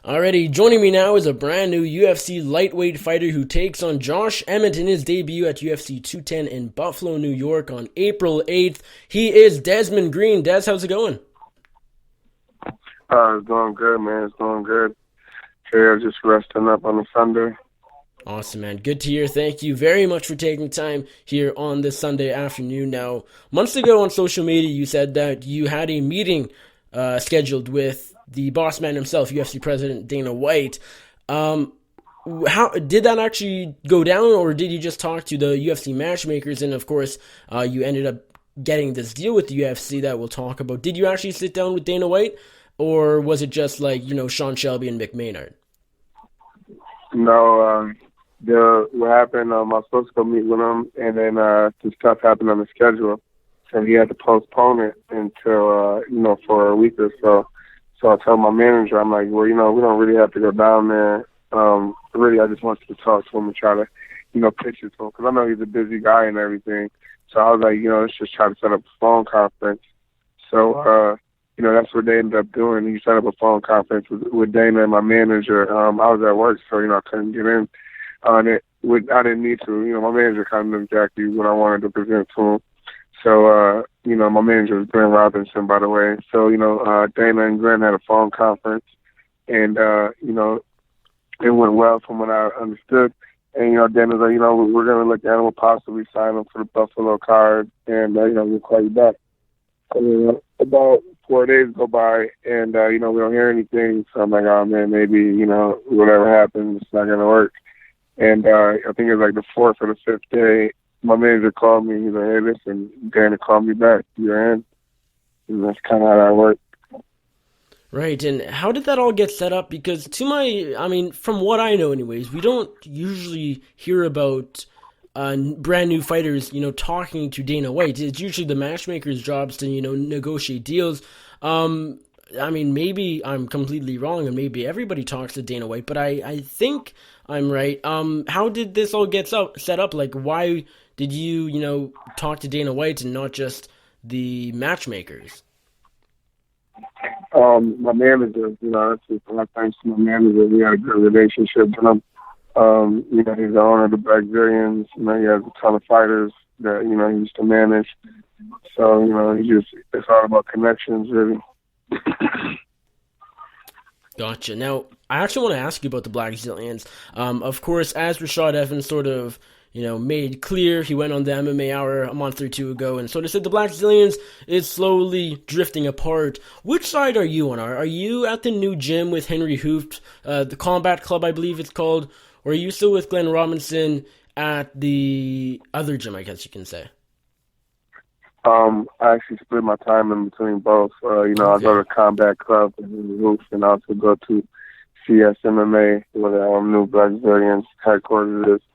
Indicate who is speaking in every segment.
Speaker 1: Alrighty, joining me now is a brand new UFC lightweight fighter who takes on Josh Emmett in his debut at UFC 210 in Buffalo, New York on April 8th. He is Desmond Green. Des, how's it going?
Speaker 2: It's going good, man. It's going good. Here, just resting up on a Sunday.
Speaker 1: Awesome, man. Good to hear. Thank you very much for taking time here on this Sunday afternoon. Now, months ago on social media, you said that you had a meeting scheduled with the boss man himself, UFC President Dana White. How did that actually go down, or did you just talk to the UFC matchmakers? And of course, you ended up getting this deal with the UFC that we'll talk about. Did you actually sit down with Dana White, or was it just like Sean Shelby and Mick Maynard?
Speaker 2: No, what happened? I was supposed to go meet with him, and then some stuff happened on the schedule, so he had to postpone it until for a week or so. So I told my manager, I'm like, well, we don't really have to go down there. Really, I just wanted to talk to him and try to, pitch it to him, because I know he's a busy guy and everything. So I was like, let's just try to set up a phone conference. So, that's what they ended up doing. He set up a phone conference with Dana and my manager. I was at work, so, I couldn't get in on it. I didn't need to. My manager kind of knew exactly what I wanted to present to him. So, my manager was Glenn Robinson, by the way. So, Dana and Glenn had a phone conference, and, it went well from what I understood. And, Dana's like, we're going to look at him. We'll possibly sign him for the Buffalo card, and, we'll call you back. About 4 days go by, and, we don't hear anything. So I'm like, oh, man, maybe, whatever happens, it's not going to work. And I think it was like the fourth or the fifth day, my manager called me. He's like, hey, listen, Dana called me back. You're in. And that's kind of how that worked.
Speaker 1: Right, and how did that all get set up? Because from what I know anyways, we don't usually hear about brand new fighters, talking to Dana White. It's usually the matchmaker's jobs to, negotiate deals. Maybe I'm completely wrong, and maybe everybody talks to Dana White, but I think I'm right. How did this all get set up? Like, why did you, talk to Dana White and not just the matchmakers?
Speaker 2: My manager, that's just my thanks to my manager. We had a good relationship with him. He's the owner of the Blackzilians. He has a ton of fighters that, he used to manage. So, it's all about connections, really.
Speaker 1: Gotcha. Now, I actually want to ask you about the Blackzilians. Of course, as Rashad Evans sort of, made clear, he went on the MMA Hour a month or two ago and sort of said the Blackzilians is slowly drifting apart. Which side are you on? Are you at the new gym with Henry Hooft, the Combat Club, I believe it's called, or are you still with Glenn Robinson at the other gym, I guess you can say?
Speaker 2: I actually split my time in between both. Okay. I go to Combat Club with Henry Hooft, and I also go to CS MMA, where the new Blackzilians headquarters is.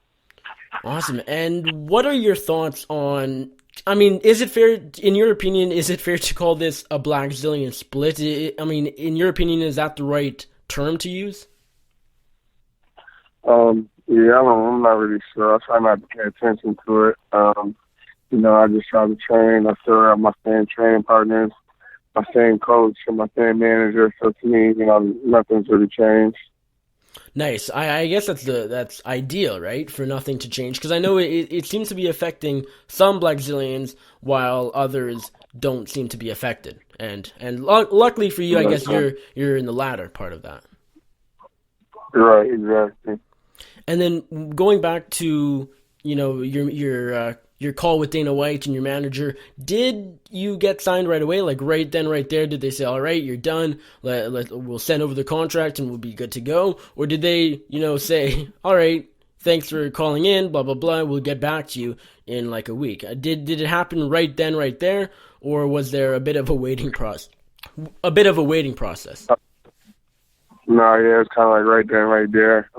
Speaker 1: Awesome. And what are your thoughts on, is it fair, in your opinion, is it fair to call this a Blackzilian split? In your opinion, is that the right term to use?
Speaker 2: I'm not really sure. I try not to pay attention to it. I just try to train. I still have my same training partners, my same coach, and my same manager. So to me, nothing's really changed.
Speaker 1: Nice. I guess that's ideal, right? For nothing to change, because I know it seems to be affecting some Blackzilians while others don't seem to be affected. And luckily for you, I guess you're in the latter part of that.
Speaker 2: Right. Exactly.
Speaker 1: And then going back to your call with Dana White and your manager, did you get signed right away? Like right then, right there, did they say, all right, you're done, we'll send over the contract and we'll be good to go? Or did they, say, all right, thanks for calling in, blah, blah, blah, we'll get back to you in like a week? Did it happen right then, right there? Or was there a bit of a waiting process?
Speaker 2: No, yeah, it's kind of like right then, right there.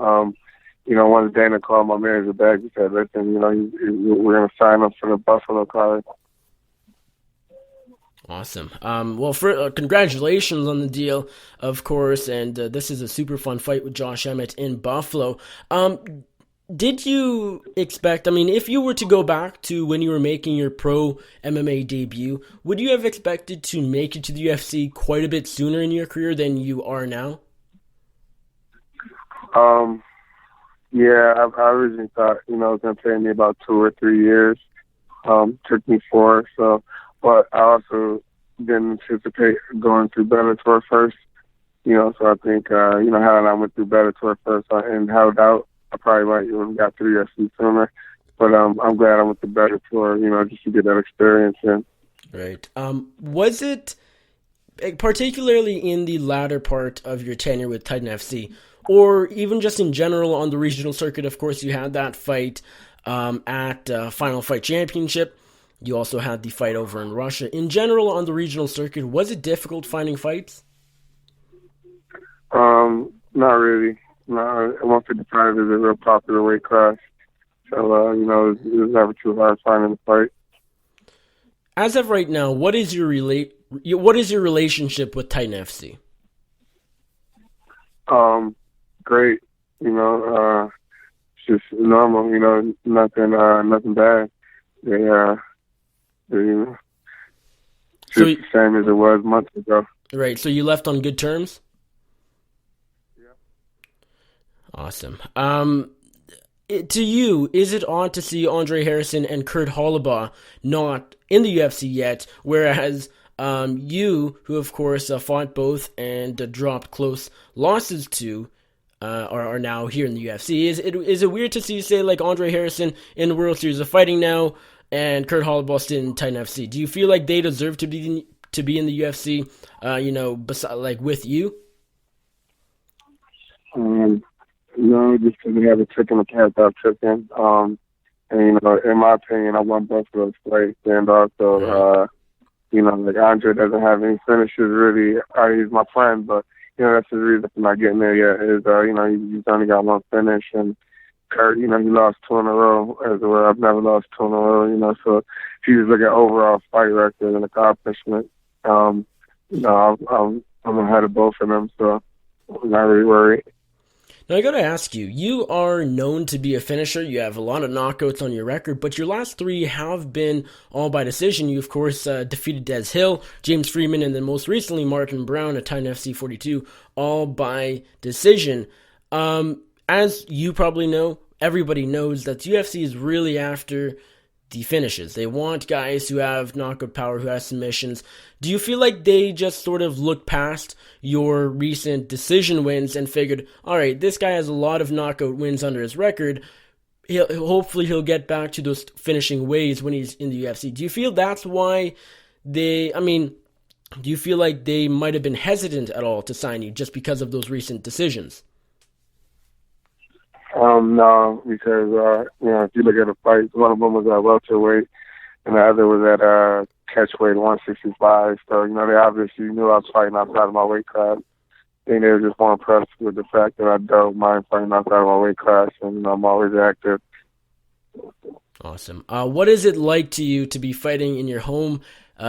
Speaker 2: Once Dana called my manager back, he said, listen, we're going to sign up for the Buffalo card.
Speaker 1: Awesome. Well, congratulations on the deal, of course, and this is a super fun fight with Josh Emmett in Buffalo. Did you expect, if you were to go back to when you were making your pro MMA debut, would you have expected to make it to the UFC quite a bit sooner in your career than you are now?
Speaker 2: Um, yeah, I originally thought, it was going to take me about 2 or 3 years. Took me 4, so, but I also didn't anticipate going through Bellator first, so I think, had I went through Bellator first and held out, I probably might even got through UFC sooner. But I'm glad I went to Bellator, just to get that experience in.
Speaker 1: Right. Was it particularly in the latter part of your tenure with Titan FC, or even just in general on the regional circuit? Of course, you had that fight at Final Fight Championship. You also had the fight over in Russia. In general, on the regional circuit, was it difficult finding fights?
Speaker 2: Not really. No, 155 is a real popular weight class. So, it was never too hard finding a fight.
Speaker 1: As of right now, what is your relationship with Titan FC?
Speaker 2: Great. It's just normal. Nothing bad. They
Speaker 1: So,
Speaker 2: just the same as it was months ago.
Speaker 1: right. So you left on good terms.
Speaker 2: Yeah.
Speaker 1: Awesome. To you, is it odd to see Andre Harrison and Kurt Holub not in the UFC yet, whereas you, who of course fought both and dropped close losses to, are now here in the UFC? Is it weird to see, say, like Andre Harrison in the World Series of Fighting now, and Kurt Holub still in Titan FC? Do you feel like they deserve to be in the UFC? Like with you?
Speaker 2: No, just because we haven't taken the path I've taken. And, in my opinion, I won both of those fights. And also, like Andre doesn't have any finishes really. He's my friend, but, that's the reason for not getting there yet is, he's only got one finish. And Kurt, he lost 2 in a row, as well. I've never lost 2 in a row, so if you just look at overall fight record and accomplishment, I'm ahead of both of them, so I'm not really worried.
Speaker 1: Now, I gotta ask you, you are known to be a finisher. You have a lot of knockouts on your record, but your last 3 have been all by decision. You, of course, defeated Des Hill, James Freeman, and then most recently Martin Brown at Titan FC 42, all by decision. As you probably know, everybody knows that UFC is really after the finishes. They want guys who have knockout power, who have submissions. Do you feel like they just sort of looked past your recent decision wins and figured, all right, this guy has a lot of knockout wins under his record. Hopefully he'll get back to those finishing ways when he's in the UFC. Do you feel that's why do you feel like they might have been hesitant at all to sign you just because of those recent decisions?
Speaker 2: No, because, if you look at the fights, one of them was at welterweight, and the other was at catchweight 165. So, they obviously knew I was fighting outside of my weight class. I think they were just more impressed with the fact that I don't mind fighting outside of my weight class, and I'm always active.
Speaker 1: Awesome. What is it like to you to be fighting in your home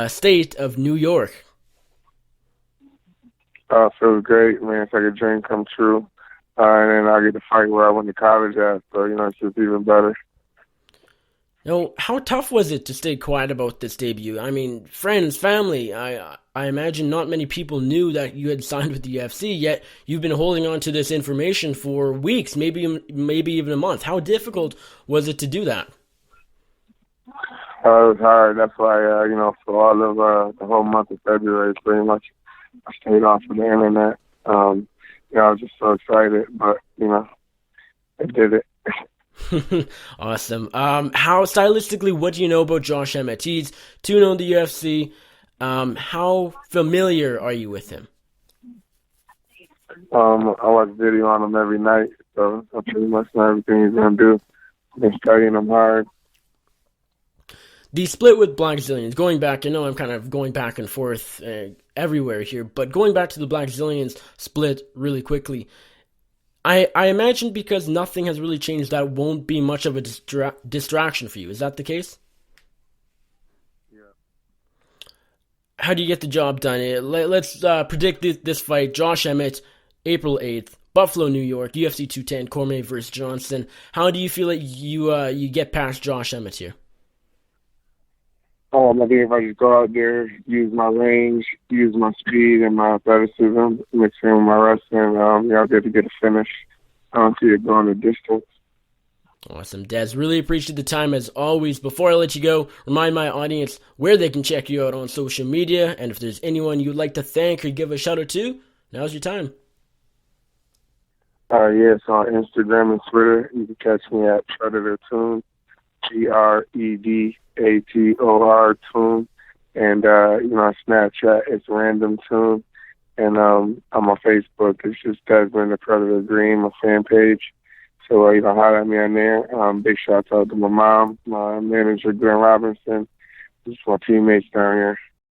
Speaker 1: state of New York?
Speaker 2: Feels great, man. It's like a dream come true. And then I get to fight where I went to college at, so, it's just even better.
Speaker 1: Now, how tough was it to stay quiet about this debut? I mean, friends, family, I imagine not many people knew that you had signed with the UFC, yet you've been holding on to this information for weeks, maybe even a month. How difficult was it to do that?
Speaker 2: It was hard. That's why, for all of the whole month of February, pretty much, I stayed off of the internet. I was just so excited, but, I did it.
Speaker 1: Awesome. How stylistically, what do you know about Josh Emmett? He's 2-0 in the UFC. How familiar are you with him?
Speaker 2: I watch video on him every night, so I pretty much know everything he's going to do. I've been studying him hard.
Speaker 1: The split with Blackzilians, going back, I know I'm kind of going back and forth everywhere here, but going back to the Blackzilians split really quickly, I imagine because nothing has really changed, that won't be much of a distraction for you. Is that the case?
Speaker 2: Yeah.
Speaker 1: How do you get the job done? Let's predict this fight. Josh Emmett, April 8th, Buffalo, New York, UFC 210, Cormier versus Johnson. How do you feel like you get past Josh Emmett here?
Speaker 2: I think if I just go out there, use my range, use my speed and my athleticism, mix in with my wrestling, I'll be able to get a finish. I don't see it going the distance.
Speaker 1: Awesome, Des. Really appreciate the time as always. Before I let you go, remind my audience where they can check you out on social media, and if there's anyone you'd like to thank or give a shout out to, now's your time.
Speaker 2: Yes, on Instagram and Twitter, you can catch me at Predator Tune, Predator Tune, and on Snapchat it's Random Tune, and I'm on Facebook. It's just Desmond the Predator Green, my fan page. So holler at me on there. Big shout out to my mom, my manager Glenn Robinson, just my teammates down here.